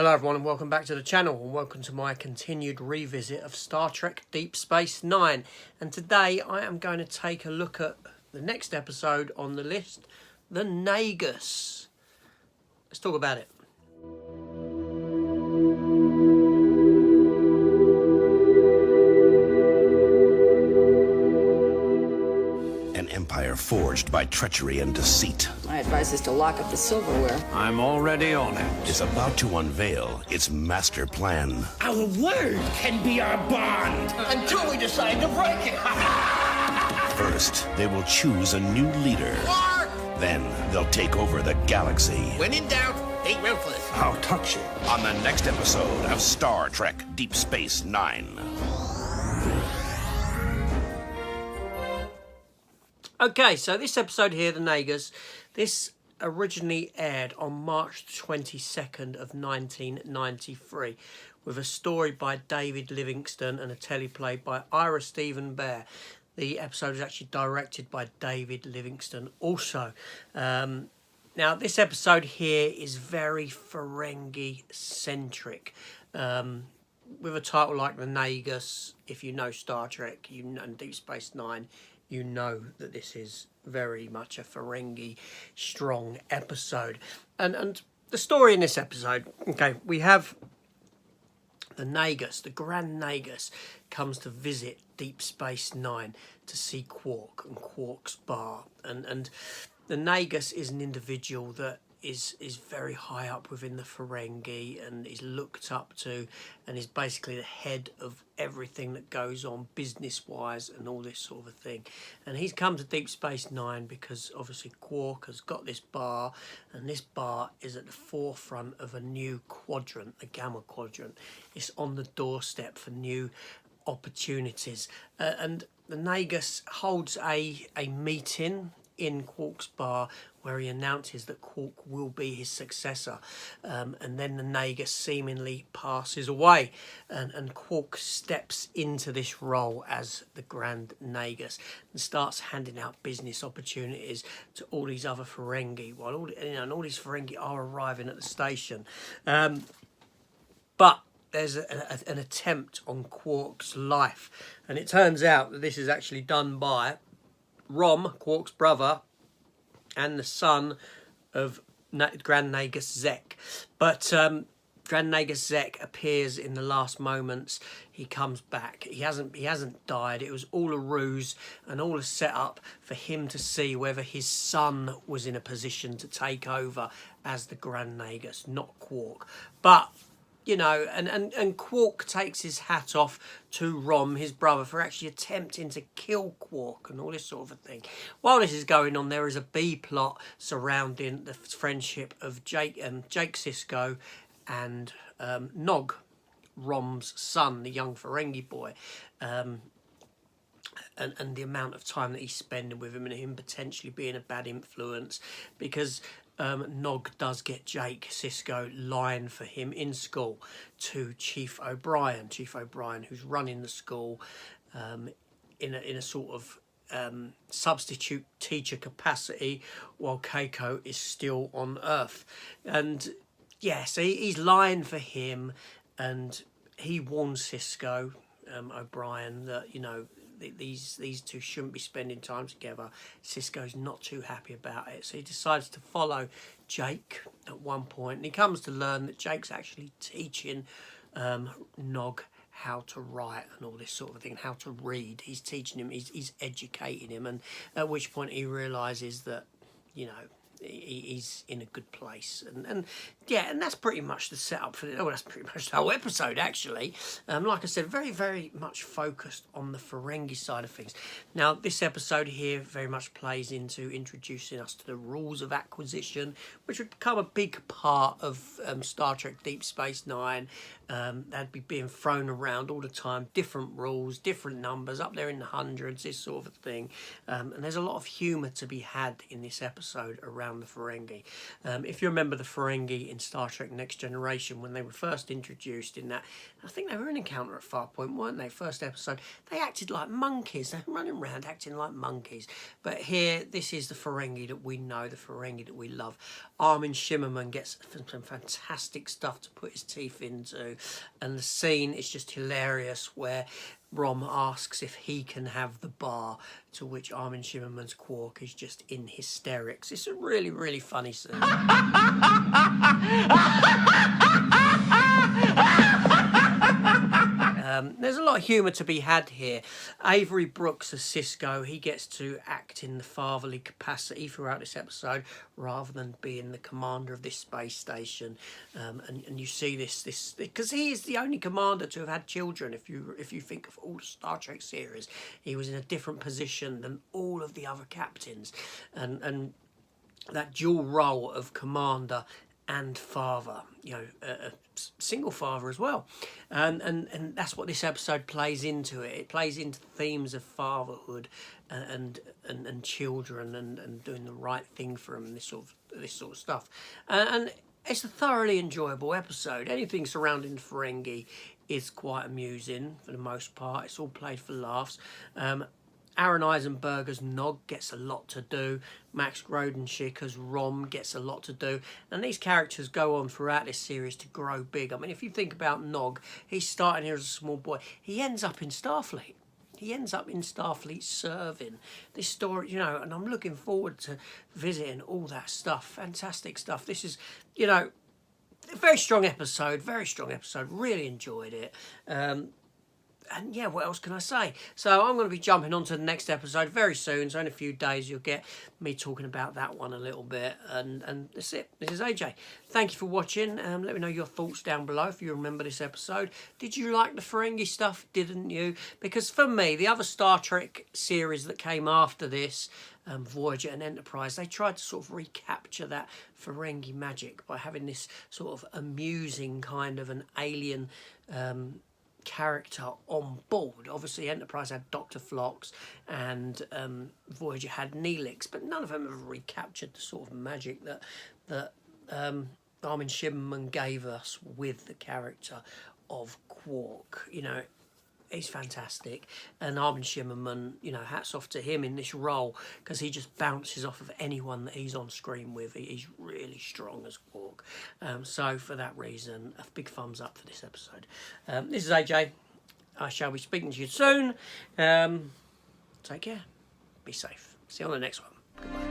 Hello everyone and welcome back to the channel and welcome to my continued revisit of Star Trek Deep Space Nine. And today I am going to take a look at the next episode on the list, the Negus. Let's talk about it. An empire forged by treachery and deceit. My advice is to lock up the silverware. I'm already on it. Is about to unveil its master plan. Our word can be our bond until we decide to break it. First, they will choose a new leader. Mark! Then, they'll take over the galaxy. When in doubt, think ruthless. How touching. On the next episode of Star Trek Deep Space Nine. Okay, so this episode here, the Negus, this originally aired on March 22nd of 1993 with a story by David Livingston and a teleplay by Ira Stephen Bear. The episode was actually directed by David Livingston also. Now, this episode here is very Ferengi-centric. With a title like the Negus, if you know Star Trek, you know Deep Space Nine, you know that this is very much a Ferengi strong episode. And the story in this episode, okay, we have the Negus, the Grand Negus, comes to visit Deep Space Nine to see Quark and Quark's bar. And the Negus is an individual that is very high up within the Ferengi and is looked up to and is basically the head of everything that goes on business-wise and all this sort of thing. And he's come to Deep Space Nine because obviously Quark has got this bar, and this bar is at the forefront of a new quadrant, the Gamma Quadrant. It's on the doorstep for new opportunities. And the Negus holds a meeting in Quark's bar where he announces that Quark will be his successor, and then the Negus seemingly passes away and Quark steps into this role as the Grand Negus and starts handing out business opportunities to all these other Ferengi while all these Ferengi are arriving at the station, but there's an attempt on Quark's life, and it turns out that this is actually done by Rom, Quark's brother, and the son of Grand Negus Zek. But Grand Negus Zek appears in the last moments. He comes back. He hasn't died. It was all a ruse and all a set-up for him to see whether his son was in a position to take over as the Grand Negus, not Quark. But you know, and Quark takes his hat off to Rom, his brother, for actually attempting to kill Quark and all this sort of a thing. While this is going on, there is a B-plot surrounding the friendship of Jake Sisko and Nog, Rom's son, the young Ferengi boy. And the amount of time that he's spending with him and him potentially being a bad influence, because Nog does get Jake Sisko lying for him in school to Chief O'Brien, who's running the school in a sort of substitute teacher capacity while Keiko is still on Earth. And yeah, so he's lying for him, and he warns Sisko, O'Brien, that, you know, these two shouldn't be spending time together. Sisko's not too happy about it, so he decides to follow Jake at one point, and he comes to learn that Jake's actually teaching Nog how to write and all this sort of thing, how to read. He's teaching him, he's educating him, and at which point he realises that, you know, he's in a good place, and yeah, and that's pretty much the setup for that's pretty much the whole episode actually. Like I said, very, very much focused on the Ferengi side of things. Now, this episode here very much plays into introducing us to the rules of acquisition, which would become a big part of Star Trek Deep Space Nine, They'd be being thrown around all the time, different rules, different numbers, up there in the hundreds, this sort of thing. And there's a lot of humour to be had in this episode around the Ferengi. If you remember the Ferengi in Star Trek Next Generation, when they were first introduced in that, I think they were in Encounter at Farpoint, weren't they? First episode, they acted like monkeys. They were running around acting like monkeys. But here, this is the Ferengi that we know, the Ferengi that we love. Armin Shimmerman gets some fantastic stuff to put his teeth into, and the scene is just hilarious where Rom asks if he can have the bar, to which Armin Shimmerman's Quark is just in hysterics. It's a really, really funny scene. There's a lot of humour to be had here. Avery Brooks as Cisco, he gets to act in the fatherly capacity throughout this episode rather than being the commander of this space station. And you see this because he is the only commander to have had children. If you think of all the Star Trek series, he was in a different position than all of the other captains, and that dual role of commander and father, you know, a single father as well, and that's what this episode plays into. It plays into themes of fatherhood and children and doing the right thing for them, this sort of stuff, and it's a thoroughly enjoyable episode. Anything surrounding the Ferengi is quite amusing for the most part. It's all played for laughs. Aaron Eisenberger's Nog gets a lot to do. Max Grodenschick Rom gets a lot to do. And these characters go on throughout this series to grow big. I mean, if you think about Nog, he's starting here as a small boy. He ends up in Starfleet. He ends up in Starfleet serving. This story, you know, and I'm looking forward to visiting all that stuff. Fantastic stuff. This is, you know, a very strong episode. Really enjoyed it. And yeah, what else can I say? So I'm going to be jumping on to the next episode very soon. So in a few days, you'll get me talking about that one a little bit. And that's it. This is AJ. Thank you for watching. Let me know your thoughts down below if you remember this episode. Did you like the Ferengi stuff? Didn't you? Because for me, the other Star Trek series that came after this, Voyager and Enterprise, they tried to sort of recapture that Ferengi magic by having this sort of amusing kind of an alien character on board. Obviously Enterprise had Dr. Phlox and Voyager had Neelix, but none of them have recaptured the sort of magic that Armin Shimmerman gave us with the character of Quark. You know, he's fantastic, and Armin Shimmerman, you know, hats off to him in this role, because he just bounces off of anyone that he's on screen with. He's really strong as Quark. So for that reason, a big thumbs up for this episode. This is AJ. I shall be speaking to you soon. Take care. Be safe. See you on the next one. Goodbye.